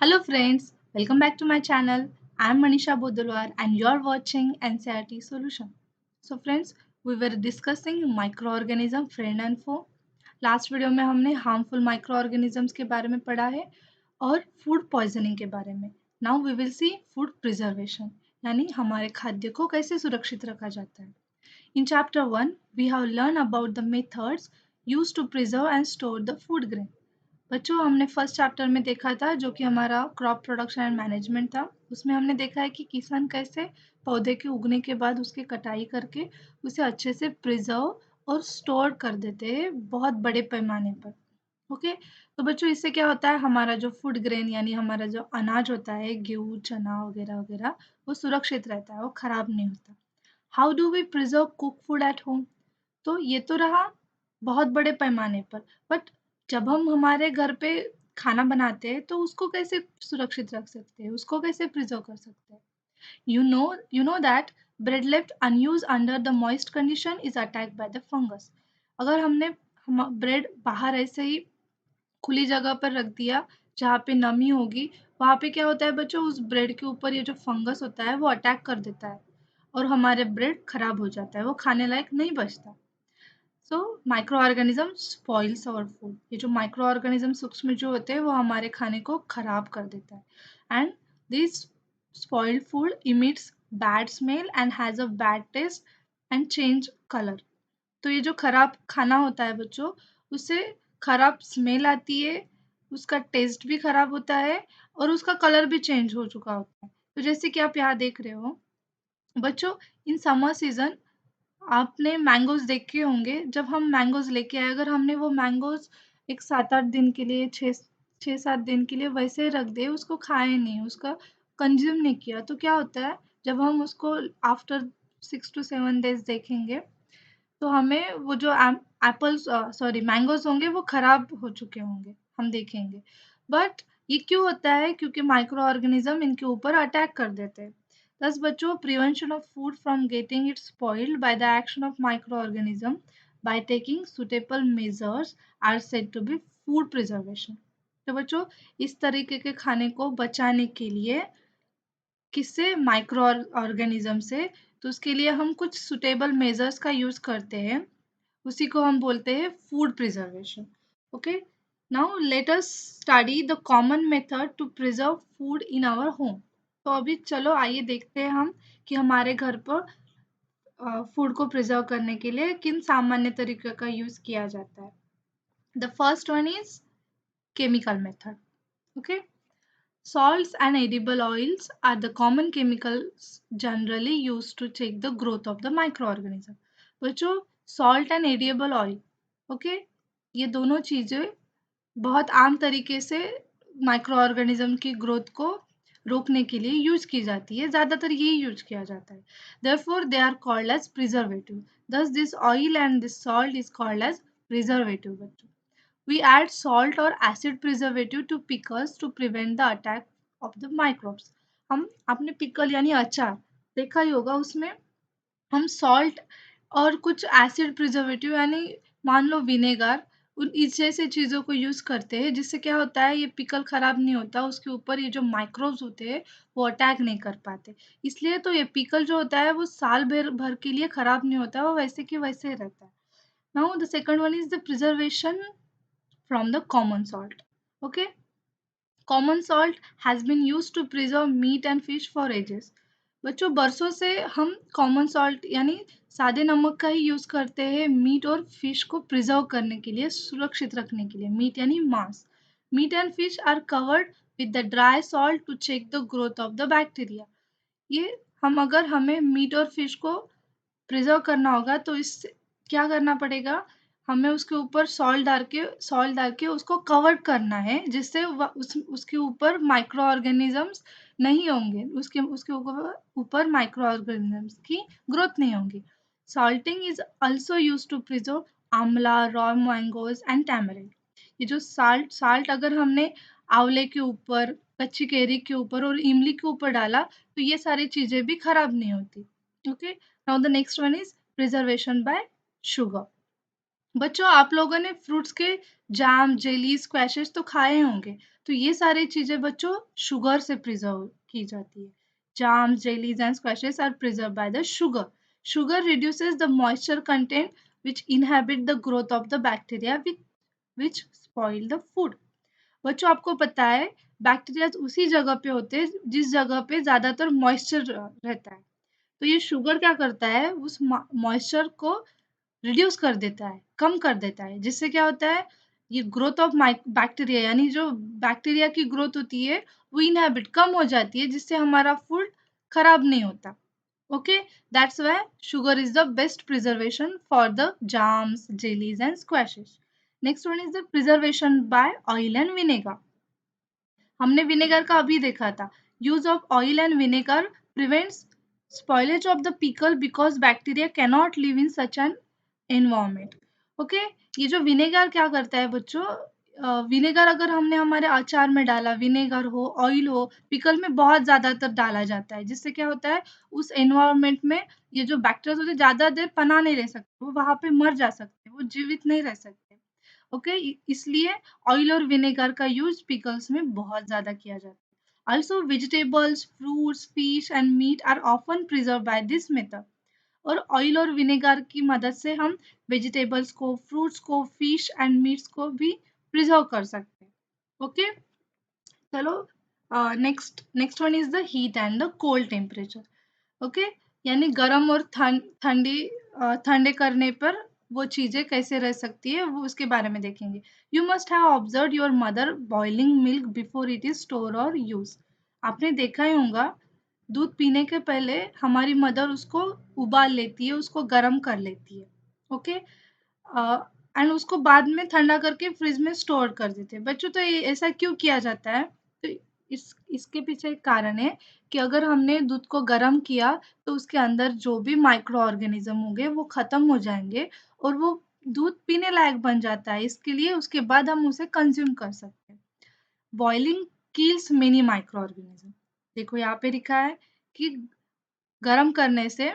Hello friends, welcome back to my channel. I am Manisha Bodolwar and you are watching NCRT Solution. So friends, we were discussing microorganism friend and foe. Last video में हमने harmful microorganisms के बारे में पढ़ा है और food poisoning के बारे में. Now we will see food preservation यानी हमारे खाद्य को कैसे सुरक्षित रखा जाता है. In chapter 1, we have learned about the methods used to preserve and store the food grain. बच्चों हमने फर्स्ट चैप्टर में देखा था जो कि हमारा क्रॉप प्रोडक्शन एंड मैनेजमेंट था. उसमें हमने देखा है कि किसान कैसे पौधे के उगने के बाद उसकी कटाई करके उसे अच्छे से प्रिजर्व और स्टोर कर देते हैं बहुत बड़े पैमाने पर. ओके, तो बच्चों इससे क्या होता है हमारा जो फूड ग्रेन यानी हमारा जो अनाज होता है गेहूँ चना वगैरह वगैरह वो सुरक्षित रहता है, वो खराब नहीं होता. How do we preserve cook food at home. तो ये तो रहा बहुत बड़े पैमाने पर, बट जब हम हमारे घर पे खाना बनाते हैं तो उसको कैसे सुरक्षित रख सकते हैं, उसको कैसे प्रिजर्व कर सकते हैं. You know that bread left unused under the moist condition is attacked by the fungus. अगर हमने ब्रेड बाहर ऐसे ही खुली जगह पर रख दिया जहाँ पे नमी होगी, वहाँ पे क्या होता है बच्चों, उस ब्रेड के ऊपर ये जो फंगस होता है वो अटैक कर देता है और हमारे ब्रेड खराब हो जाता है, वो खाने लायक नहीं बचता. So micro organism spoils our food. ये जो माइक्रो ऑर्गेनिज्म सूक्ष्म जो होते हैं वो हमारे खाने को खराब कर देता है. And this spoiled food emits bad smell and has a bad taste and change colour. तो ये जो खराब खाना होता है बच्चों, उससे खराब स्मेल आती है, उसका टेस्ट भी खराब होता है और उसका कलर भी चेंज हो चुका होता है. तो जैसे कि आप यहाँ देख रहे हो बच्चों, इन समर सीजन आपने मैंगोज़ देखे होंगे. जब हम मैंगोज़ लेके आए, अगर हमने वो मैंगोज़ एक 7-8 दिन के लिए 6-7 दिन के लिए वैसे रख दिए, उसको खाए नहीं, उसका कंज़्यूम नहीं किया, तो क्या होता है जब हम उसको आफ्टर 6 टू 7 डेज़ देखेंगे, तो हमें वो जो मैंगोज़ होंगे वो खराब हो चुके होंगे, हम देखेंगे. बट ये क्यों होता है? क्योंकि माइक्रो ऑर्गेनिज़्म इनके ऊपर अटैक कर देते हैं. Thus बच्चों, prevention of food from getting it spoiled by the action of microorganism by taking suitable measures are said to be food preservation. तो बच्चों इस तरीके के खाने को बचाने के लिए किससे? माइक्रो ऑर्गेनिज्म से. तो उसके लिए हम कुछ सुटेबल मेजर्स का यूज करते हैं, उसी को हम बोलते हैं food preservation. Okay, now let us study the common method to preserve food in our home. तो अभी चलो आइए देखते हैं हम कि हमारे घर पर फूड को प्रिजर्व करने के लिए किन सामान्य तरीके का यूज किया जाता है. The first one is chemical method. Okay, salts and edible oils are the common chemicals generally used to check the growth of the microorganism. बच्चों, salt and edible oil, okay, ये दोनों चीज़ें बहुत आम तरीके से माइक्रो ऑर्गेनिज्म की growth को रोकने के लिए यूज की जाती है. ज़्यादातर यही यूज किया जाता है. therefore they are called as preservative. thus this oil and this salt is called as preservative. बच्चों, we add salt or acid preservative to pickles to prevent the attack of the microbes. हम आपने pickle यानी अचार देखा ही होगा, उसमें हम salt और कुछ एसिड प्रिजर्वेटिव यानी मान लो विनेगर, उन इस जैसे चीज़ों को यूज़ करते हैं जिससे क्या होता है ये पिकल ख़राब नहीं होता, उसके ऊपर ये जो माइक्रोब्स होते हैं वो अटैक नहीं कर पाते. इसलिए तो ये पिकल जो होता है वो साल भर भर के लिए ख़राब नहीं होता, वो वैसे कि वैसे रहता है. Now the second one is the preservation from the common salt. Okay, common salt has been used to preserve meat and fish for ages. बच्चों बरसों से हम कॉमन सॉल्ट यानी सादे नमक का ही यूज करते हैं मीट और फिश को प्रिजर्व करने के लिए, सुरक्षित रखने के लिए. मीट यानी मांस. Meat and fish are covered with the dry salt to check the growth of the bacteria. ये हम अगर हमें मीट और फिश को प्रिजर्व करना होगा तो इस क्या करना पड़ेगा, हमें उसके ऊपर सॉल्ट डाल के उसको कवर करना है जिससे उसके ऊपर माइक्रो ऑर्गेनिजम्स नहीं होंगे, उसके उसके ऊपर ऊपर माइक्रो ऑर्गेनिजम्स की ग्रोथ नहीं होंगी. Salting is also use to preserve amla, raw mangoes and tamarind. ये जो साल्ट अगर हमने आंवले के ऊपर, कच्ची केरी के ऊपर और इमली के ऊपर डाला तो ये सारी चीजें भी खराब नहीं होती. Okay, now the next one is preservation by sugar. बच्चों आप लोगों ने फ्रूट्स के जैम, जेली, स्क्वैशेस तो खाए होंगे। तो ये सारी चीजें बच्चों शुगर से प्रिजर्व की जाती है। Jams, jellies and squashes are preserved by the sugar. Sugar reduces the moisture content which inhibit the growth of the bacteria which spoil the food. बच्चों आपको पता है बैक्टीरिया उसी जगह पे होते हैं जिस जगह पे ज्यादातर मॉइस्चर रहता है। तो ये शुगर क्या करता है, उस मॉइस्चर को रिड्यूस कर देता है, कम कर देता है, जिससे क्या होता है, ये ग्रोथ ऑफ बैक्टीरिया यानी जो बैक्टीरिया की ग्रोथ होती है वो इनहेबिट कम हो जाती है, जिससे हमारा फूड खराब नहीं होता। Okay, that's why sugar is the best preservation for the jams, jellies and squashes. Next one is the preservation by oil and vinegar. हमने विनेगर का अभी देखा था। Use of oil and vinegar prevents spoilage of the pickle because bacteria cannot live in such an environment. Okay, ये जो vinegar क्या करता है बच्चों, विनेगर अगर हमने हमारे अचार में डाला, विनेगर हो, ऑयल हो, पिकल में बहुत ज्यादातर डाला जाता है, जिससे क्या होता है, उस एनवायरमेंट में ये जो बैक्टीरिया होते हैं ज्यादा देर पना नहीं रह सकते, वो वहां पे मर जा सकते, वो जीवित नहीं रह सकते। ओके, इसलिए ऑयल और विनेगर का यूज पिकल्स में बहुत ज्यादा किया जाता है। Also vegetables, fruits, fish and meat are often preserve by this method. और ऑयल और विनेगर की मदद से हम वेजिटेबल्स को, फ्रूट्स को, फिश एंड मीट्स को भी प्रिजर्व कर सकते हैं। ओके, चलो next next one is the heat and the cold temperature. Okay, यानी गर्म और ठंडी ठंडे करने पर वो चीजें कैसे रह सकती है, वो उसके बारे में देखेंगे। You must have observe your mother boiling milk before it is store और यूज। आपने देखा ही होगा, दूध पीने के पहले हमारी मदर उसको उबाल लेती है, उसको गर्म कर लेती है। ओके, एंड उसको बाद में ठंडा करके फ्रिज में स्टोर कर देते हैं। बच्चों तो ये ऐसा क्यों किया जाता है, तो इसके पीछे एक कारण है कि अगर हमने दूध को गर्म किया तो उसके अंदर जो भी माइक्रो ऑर्गेनिज्म होंगे वो खत्म हो जाएंगे और वो दूध पीने लायक बन जाता है। इसके लिए उसके बाद हम उसे कंज्यूम कर सकते हैं। Boiling kills many micro organism. देखो यहाँ पे लिखा है कि गर्म करने से,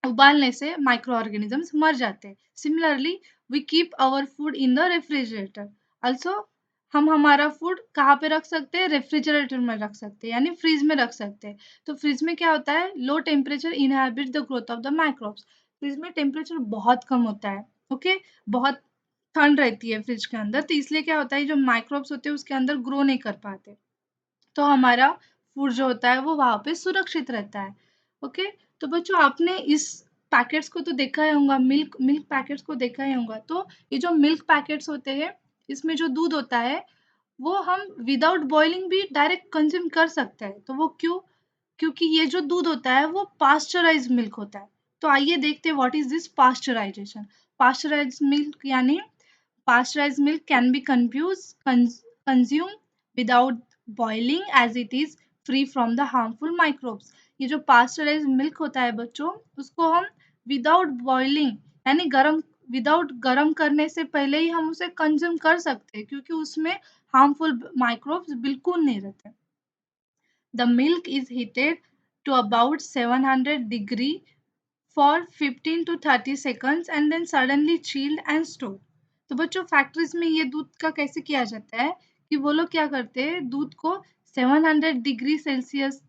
उबालने से माइक्रो ऑर्गेनिजम्स मर जाते हैं। Similarly we keep our food in the refrigerator. Also हम हमारा फूड कहाँ पे रख सकते हैं, रेफ्रिजरेटर में रख सकते हैं, यानी फ्रीज में रख सकते हैं। तो फ्रीज में क्या होता है, low temperature inhabit the growth of the microbes. Fridge में टेम्परेचर बहुत कम होता है। ओके, बहुत ठंड रहती है फ्रिज के अंदर, तो इसलिए क्या होता है, जो माइक्रोब्स होते हैं उसके अंदर ग्रो नहीं कर पाते, तो हमारा फूड जो होता है वो वहां पे सुरक्षित रहता है। ओके, तो बच्चों आपने इस पैकेट्स को तो देखा ही होगा, मिल्क मिल्क पैकेट्स को देखा ही होगा। तो ये जो मिल्क पैकेट्स होते हैं, इसमें जो दूध होता है वो हम विदाउट बॉइलिंग भी डायरेक्ट कंज्यूम कर सकते हैं। तो वो क्यों, क्योंकि ये जो दूध होता है वो पास्चराइज मिल्क होता है। तो आइए देखते हैं what is this pasteurization. Pasteurize milk यानी pasteurized milk can be consumed without boiling as it is free from the harmful microbes. ये जो पास्चराइज मिल्क होता है बच्चों, उसको हम विदाउट बॉइलिंग यानी गरम, विदाउट गरम करने से पहले ही हम उसे कंज्यूम कर सकते हैं, क्योंकि उसमें हार्मफुल माइक्रोब्स बिल्कुल नहीं रहते। The milk is heated to about 700 degree for 15 to 30 seconds and then suddenly chilled and stored. तो बच्चों फैक्ट्रीज में ये दूध का कैसे किया जाता है कि वो लोग क्या करते हैं, दूध को 700 डिग्री सेल्सियस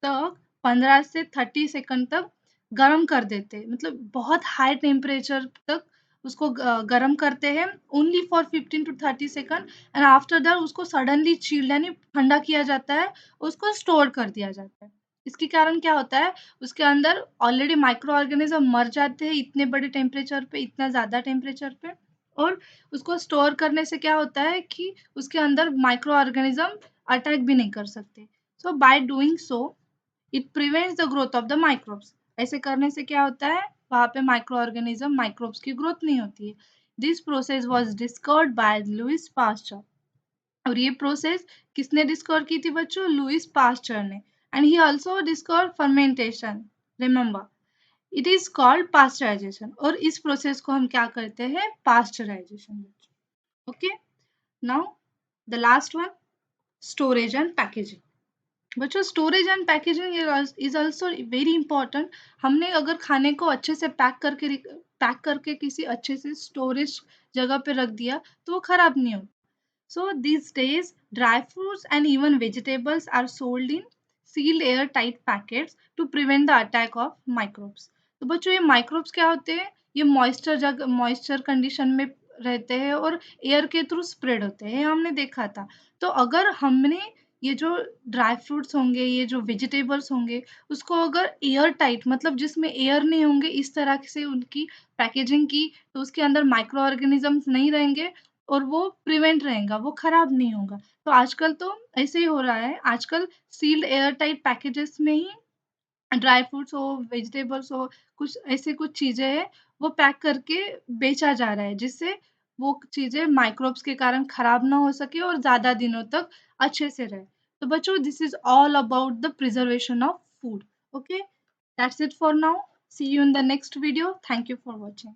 तक 15 से 30 सेकंड तक गर्म कर देते हैं, मतलब बहुत हाई टेम्परेचर तक उसको गर्म करते हैं, only for 15 to 30 second, and after that उसको सडनली चिल्ड यानी ठंडा किया जाता है, उसको स्टोर कर दिया जाता है। इसके कारण क्या होता है, उसके अंदर ऑलरेडी माइक्रो ऑर्गेनिज्म मर जाते हैं इतने बड़े टेम्परेचर पे, इतना ज्यादा टेम्परेचर पे, और उसको स्टोर करने से क्या होता है कि उसके अंदर माइक्रो ऑर्गेनिज्म अटैक भी नहीं कर सकते। So by doing so it prevents the growth of the microbes. ऐसे करने से क्या होता है, वहां पे माइक्रो ऑर्गेनिज्म, माइक्रोब्स की ग्रोथ नहीं होती है। This process was discovered by Louis Pasteur. और ये प्रोसेस किसने डिस्कवर की थी बच्चों, लुइस पास्चर ने। And he also discover fermentation, remember it is called pasteurization. और इस प्रोसेस को हम क्या करते हैं, pasteurization. Okay, now the last one, storage and packaging. बच्चों storage and packaging is also very important. हमने अगर खाने को अच्छे से पैक करके पैक करके किसी अच्छे से स्टोरेज जगह पे रख दिया तो वो खराब नहीं होगा। So these days, dry fruits and even vegetables are sold in sealed airtight packets to prevent the attack of microbes. तो बच्चों ये माइक्रोब्स क्या होते हैं? ये मॉइस्चर कंडीशन में रहते हैं और एयर के थ्रू स्प्रेड होते हैं, ये हमने देखा था। तो अगर हमने ये जो ड्राई फ्रूट्स होंगे, ये जो वेजिटेबल्स होंगे, उसको अगर एयर टाइट मतलब जिसमें एयर नहीं होंगे इस तरह से उनकी पैकेजिंग की, तो उसके अंदर माइक्रो ऑर्गेनिजम्स नहीं रहेंगे और वो प्रिवेंट रहेगा, वो खराब नहीं होगा। तो आजकल तो ऐसे ही हो रहा है, आजकल सील्ड एयर टाइट पैकेजेस में ही ड्राई फ्रूट्स हो, वेजिटेबल्स हो, कुछ ऐसे कुछ चीज़ें हैं, वो पैक करके बेचा जा रहा है, जिससे वो चीज़ें माइक्रोब्स के कारण खराब ना हो सके और ज़्यादा दिनों तक अच्छे से रहे। तो बच्चों this is all about the preservation of food. Okay, that's it for now. See you in the next video. Thank you for watching.